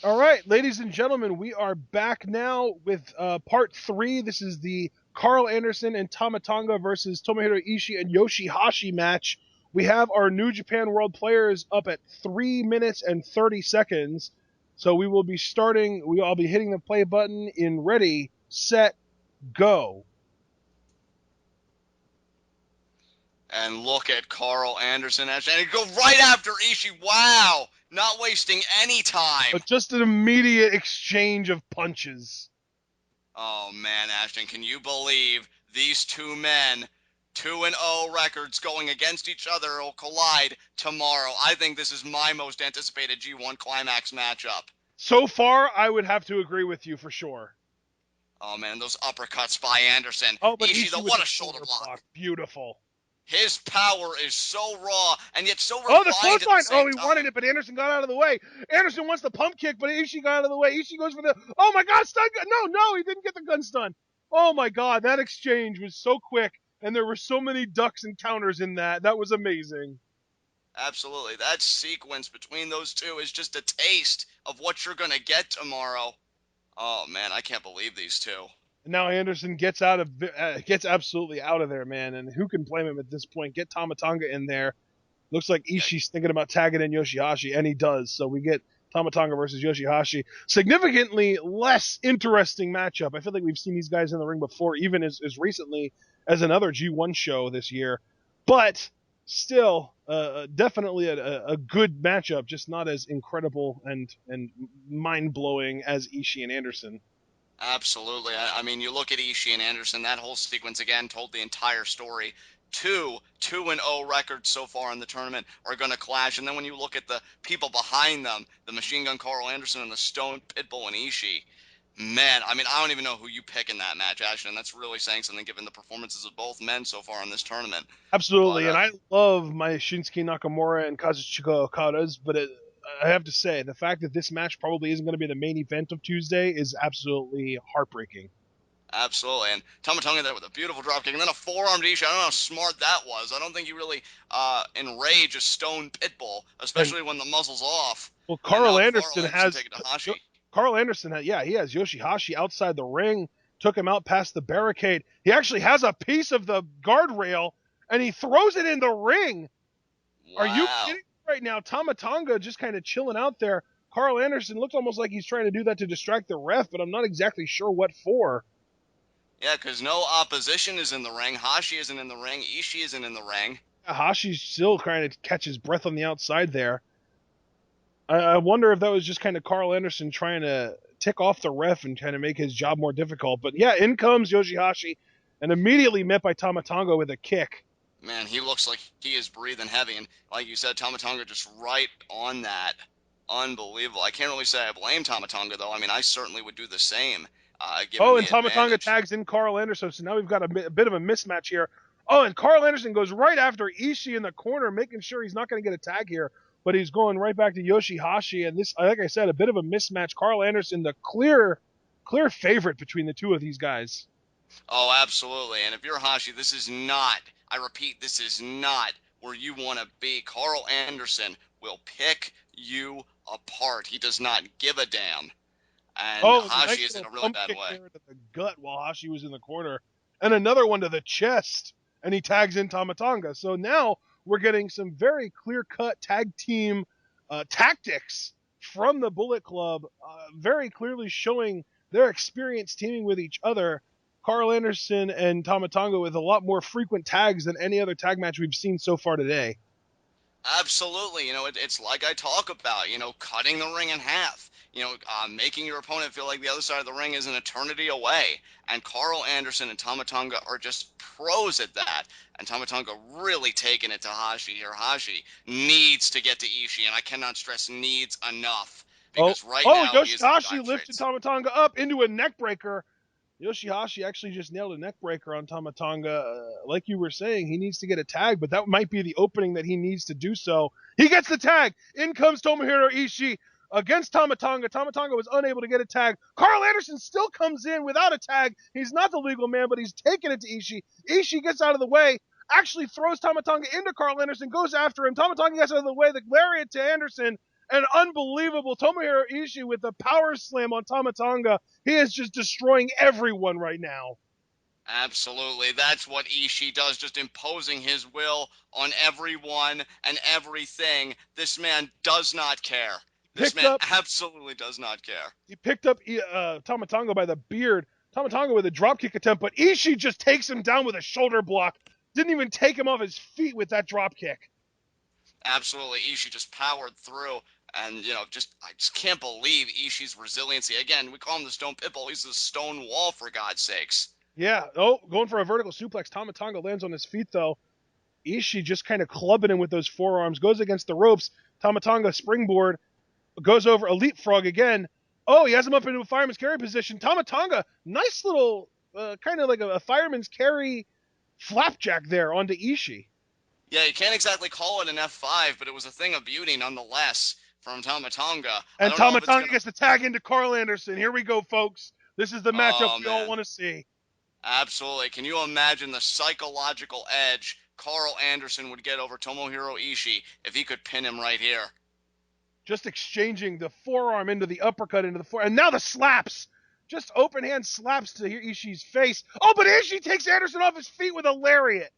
All right, ladies and gentlemen, we are back now with part three. This is the Karl Anderson and Tama Tonga versus Tomohiro Ishii and YOSHI-HASHI match. We have our New Japan World Players up at 3 minutes and 30 seconds. So we will be starting, I'll be hitting the play button in ready, set, go. And look at Karl Anderson and he go right after Ishii. Wow, not wasting any time. But just an immediate exchange of punches. Oh man, Ashton, can you believe these two men, 2-0 records going against each other, will collide tomorrow? I think this is my most anticipated G1 Climax matchup. So far, I would have to agree with you for sure. Oh man, those uppercuts by Anderson. Oh, but Ishii, Ishii though, with what the a shoulder block. block. Beautiful. His power is so raw and yet so Oh, the refined at the clothesline. Oh, same he time. wanted it, but Anderson got out of the way. Anderson wants the pump kick, but Ishii got out of the way. Ishii goes for the, oh my God, stun gun. No, he didn't get the gun stun. Oh my God, that exchange was so quick, and there were so many ducks and counters in that. That was amazing. Absolutely. That sequence between those two is just a taste of what you're going to get tomorrow. Oh, man, I can't believe these two. And now Anderson gets gets absolutely out of there, man. And who can blame him at this point? Get Tama Tonga in there. Looks like Yeah, Ishii's thinking about tagging in YOSHI-HASHI, and he does. So we get Tama Tonga versus YOSHI-HASHI. Significantly less interesting matchup. I feel like we've seen these guys in the ring before, even as recently as another G1 show this year. But still, definitely a good matchup, just not as incredible and mind blowing as Ishii and Anderson. absolutely. I mean, you look at Ishii and Anderson, that whole sequence again told the entire story. Two and 0 records so far in the tournament are going to clash. And then when you look at the people behind them, the Machine Gun Karl Anderson and the Stone Pitbull and Ishii, man, I mean, I don't even know who you pick in that match, Ashton. That's really saying something given the performances of both men so far in this tournament. But Absolutely, and I love my Shinsuke Nakamura and Kazuchika Okada's, but I have to say the fact that this match probably isn't going to be the main event of Tuesday is absolutely heartbreaking. absolutely. And Tama Tonga there with a beautiful dropkick and then a forearm to Ishii. I don't know how smart that was. I don't think he really enraged a Stone Pitbull, And especially when the muzzle's off. well, And Carl now Karl Anderson Anderson has taking to Hashi. Carl Anderson, he has YOSHI-HASHI outside the ring, took him out past the barricade. He actually has a piece of the guardrail, and he throws it in the ring. Are you Wow. kidding me right now? Tama Tonga just kind of chilling out there. Carl Anderson looks almost like he's trying to do that to distract the ref, but I'm not exactly sure what for. Yeah, because no opposition is in the ring. Hashi isn't in the ring. Ishii isn't in the ring. Hashi's still trying to catch his breath on the outside there. I wonder if that was just kind of Carl Anderson trying to tick off the ref and kind of make his job more difficult. But yeah, in comes YOSHI-HASHI and immediately met by Tama Tonga with a kick. Man, he looks like he is breathing heavy. And like you said, Tama Tonga just right on that. Unbelievable. I can't really say I blame Tama Tonga, though. I mean, I certainly would do the same, given Oh, and the Tama Tonga advantage. tags in Carl Anderson. So now we've got a bit of a mismatch here. Oh, and Carl Anderson goes right after Ishii in the corner, making sure he's not going to get a tag here. But he's going right back to YOSHI-HASHI. And this, like I said, a bit of a mismatch. Carl Anderson, the clear favorite between the two of these guys. Oh, absolutely. And if you're Hashi, this is not, I repeat, this is not where you want to be. Karl Anderson will pick you apart. He does not give a damn. And Oh, it was a Hashi nice is in little a really pump bad kick way. there to the gut while Hashi was in the corner. And another one to the chest. And he tags in Tama Tonga. So now we're getting some very clear cut tag team tactics from the Bullet Club, very clearly showing their experience teaming with each other. Carl Anderson and Tama Tonga with a lot more frequent tags than any other tag match we've seen so far today. Absolutely. It's like I talk about, cutting the ring in half, making your opponent feel like the other side of the ring is an eternity away. And Karl Anderson and Tama Tonga are just pros at that. And Tama Tonga really taking it to Hashi here. Hashi needs to get to Ishii, and I cannot stress needs enough Oh, because right oh, now he is in Yoshihashi dire lifted straits. Tama Tonga up into a neck breaker. Yoshihashi actually just nailed a neck breaker on Tama Tonga. Like you were saying, he needs to get a tag, but that might be the opening that he needs to do so. He gets the tag. In comes Tomohiro Ishii against Tama Tonga. Tama Tonga was unable to get a tag. Carl Anderson still comes in without a tag. He's not the legal man, but he's taking it to Ishii. Ishii gets out of the way, actually throws Tama Tonga into Carl Anderson, goes after him. Tama Tonga gets out of the way, the lariat to Anderson, And unbelievable, Tomohiro Ishii with the power slam on Tama Tonga. He is just destroying everyone right now. Absolutely. That's what Ishii does, just imposing his will on everyone and everything. This man does not care. This Picked man up absolutely does not care. He picked up Tama Tonga by the beard. Tama Tonga with a dropkick attempt, but Ishii just takes him down with a shoulder block. Didn't even take him off his feet with that dropkick. Absolutely. Ishii just powered through. And, I just can't believe Ishii's resiliency. Again, we call him the Stone Pitbull. He's the stone wall, for God's sakes. Yeah. Oh, going for a vertical suplex. Tama Tonga lands on his feet, though. Ishii just kind of clubbing him with those forearms. Goes against the ropes. Tama Tonga springboard. Goes over a leapfrog again. Oh, he has him up into a fireman's carry position. Tama Tonga, nice little, kind of like a fireman's carry flapjack there onto Ishii. Yeah, you can't exactly call it an F5, but it was a thing of beauty nonetheless from Tama Tonga. I And don't know Tama if it's Tonga going to... gets to tag into Karl Anderson. Here we go, folks. This is the matchup Oh, we all man. want to see. Absolutely. Can you imagine the psychological edge Karl Anderson would get over Tomohiro Ishii if he could pin him right here? Just exchanging the forearm into the uppercut into the forearm. And now the slaps. Just open hand slaps to Ishii's face. Oh, but Ishii takes Anderson off his feet with a lariat.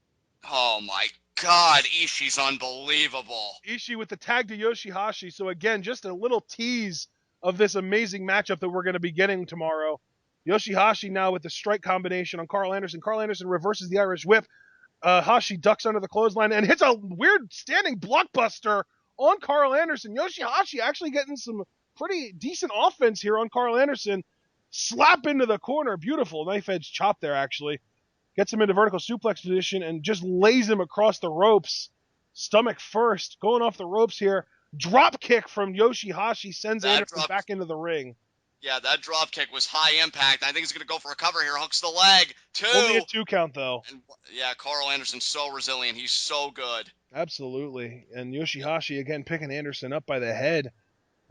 Oh, my God. Ishii's unbelievable. Ishii with the tag to YOSHI-HASHI. So again, just a little tease of this amazing matchup that we're going to be getting tomorrow. YOSHI-HASHI now with the strike combination on Karl Anderson. Karl Anderson reverses the Irish whip. Hashi ducks under the clothesline and hits a weird standing blockbuster on Karl Anderson. YOSHI-HASHI actually getting some pretty decent offense here on Karl Anderson. Slap into the corner. Beautiful. Knife edge chop there, actually. Gets him into vertical suplex position and just lays him across the ropes. Stomach first. Going off the ropes here. Drop kick from YOSHI-HASHI sends Anderson back into the ring. Yeah, that drop kick was high impact. I think he's going to go for a cover here. Hooks the leg. Only a 2 count, though. And yeah, Karl Anderson's so resilient. He's so good. Absolutely. And YOSHI-HASHI, again, picking Anderson up by the head.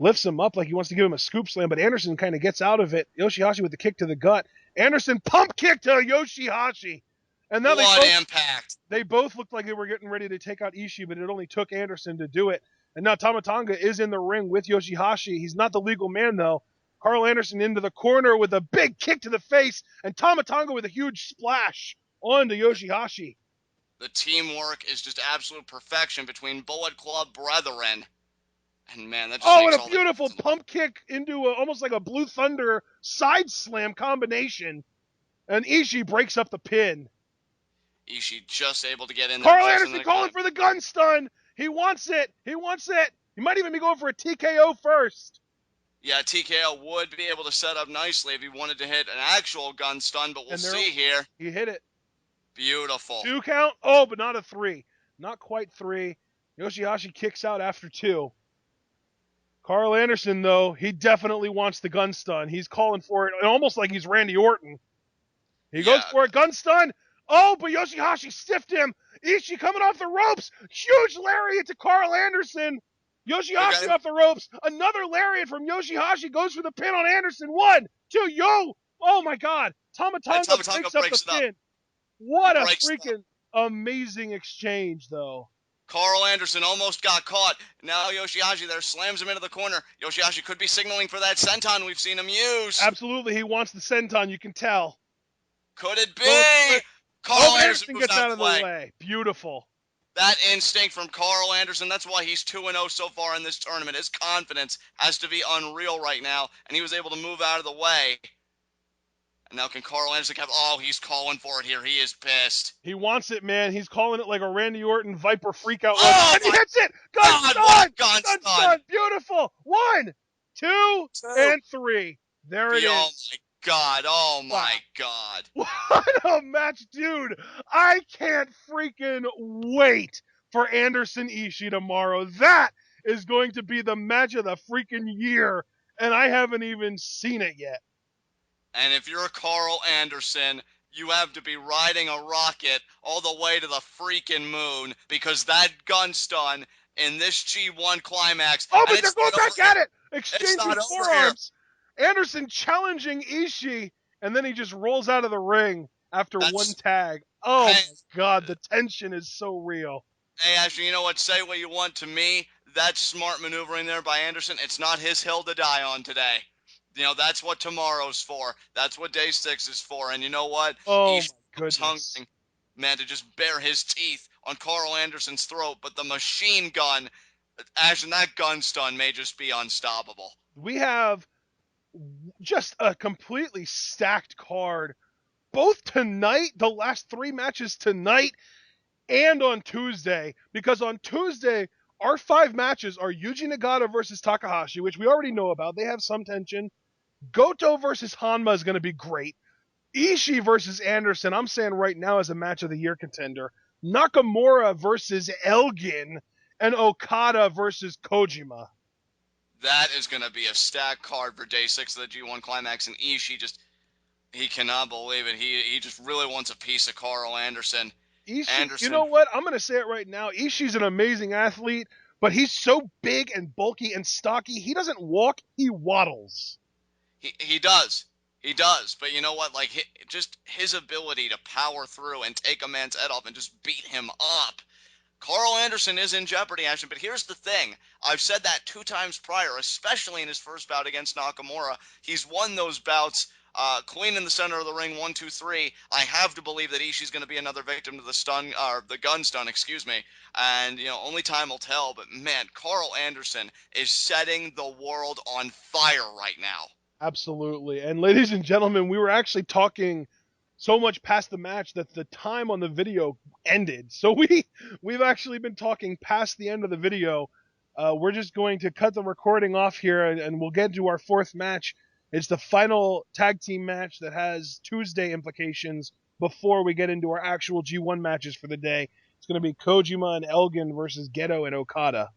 Lifts him up like he wants to give him a scoop slam, but Anderson kind of gets out of it. YOSHI-HASHI with the kick to the gut. Anderson pump kick to YOSHI-HASHI. And now impact. They both looked like they were getting ready to take out Ishii, but it only took Anderson to do it. And now Tama Tonga is in the ring with YOSHI-HASHI. He's not the legal man, though. Karl Anderson into the corner with a big kick to the face, and Tama Tonga with a huge splash onto YOSHI-HASHI. The teamwork is just absolute perfection between Bullet Club brethren. And man, that just and a beautiful pump kick into almost like a Blue Thunder side slam combination. And Ishii breaks up the pin. Ishii just able to get in there. Karl Anderson calling for the gun stun. He wants it. He might even be going for a TKO first. Yeah, TKO would be able to set up nicely if he wanted to hit an actual gun stun, but we'll see here. He hit it. Beautiful. 2 count. Oh, but not a 3. Not quite 3. YOSHI-HASHI kicks out after 2. Karl Anderson, though, he definitely wants the gun stun. He's calling for it, almost like he's Randy Orton. He goes for a gun stun. Oh, but YOSHI-HASHI stiffed him. Ishii coming off the ropes. Huge lariat to Karl Anderson. YOSHI-HASHI off the ropes. Another lariat from YOSHI-HASHI goes for the pin on Anderson. 1, 2, yo! Oh my God! Tama Tonga breaks up the pin. What a freaking amazing exchange, though. Karl Anderson almost got caught. Now YOSHI-HASHI there slams him into the corner. YOSHI-HASHI could be signaling for that senton we've seen him use. Absolutely, he wants the senton. You can tell. Could it be? Karl Anderson gets out of the way. Beautiful. That instinct from Karl Anderson, that's why he's 2-0 so far in this tournament. His confidence has to be unreal right now, and he was able to move out of the way. And now can Karl Anderson have... Oh, he's calling for it here. He is pissed. He wants it, man. He's calling it like a Randy Orton Viper freakout. Oh, and he hits it! Gun stun! Beautiful! 1, 2, and 3. There it is. Oh, my God. Oh, my God. What a match, dude. I can't freaking wait for Anderson Ishii tomorrow. That is going to be the match of the freaking year, and I haven't even seen it yet. And if you're Karl Anderson, you have to be riding a rocket all the way to the freaking moon, because that gun stun in this G1 Climax... Oh, but they're going back at it! Exchanging forearms. Anderson challenging Ishii, and then he just rolls out of the ring after one tag. Oh, my God, the tension is so real. Hey, Ashley, you know what? Say what you want to me. That's smart maneuvering there by Anderson. It's not his hill to die on today. That's what tomorrow's for. That's what day 6 is for. And you know what? Oh Ishii my was goodness. hungering, man, to just bare his teeth on Karl Anderson's throat. But the machine gun, Ashton, that gun stun may just be unstoppable. We have just a completely stacked card both tonight, the last 3 matches tonight, and on Tuesday. Because on Tuesday, our 5 matches are Yuji Nagata versus Takahashi, which we already know about. They have some tension. Goto versus Hanma is going to be great. Ishii versus Anderson, I'm saying right now is a match of the year contender. Nakamura versus Elgin, and Okada versus Kojima. That is going to be a stacked card for day 6 of the G1 Climax. And Ishii he cannot believe it. He just really wants a piece of Karl Anderson. Ishii, you Anderson, know what? I'm going to say it right now. Ishii's an amazing athlete, but he's so big and bulky and stocky. He doesn't walk, he waddles. he does. He does. But you know what? Like, just his ability to power through and take a man's head off and just beat him up. Karl Anderson is in jeopardy, Ashton, but here's the thing. I've said that 2 times prior, especially in his first bout against Nakamura. He's won those bouts clean in the center of the ring, 1, 2, 3. I have to believe that Ishii's going to be another victim to the stun, or the gun stun, excuse me. And, only time will tell. But, man, Karl Anderson is setting the world on fire right now. Absolutely. And ladies and gentlemen, we were actually talking so much past the match that the time on the video ended. So we've actually been talking past the end of the video. We're just going to cut the recording off here, and we'll get to our 4th match. It's the final tag team match that has Tuesday implications before we get into our actual G1 matches for the day. It's going to be Kojima and Elgin versus Geto and Okada.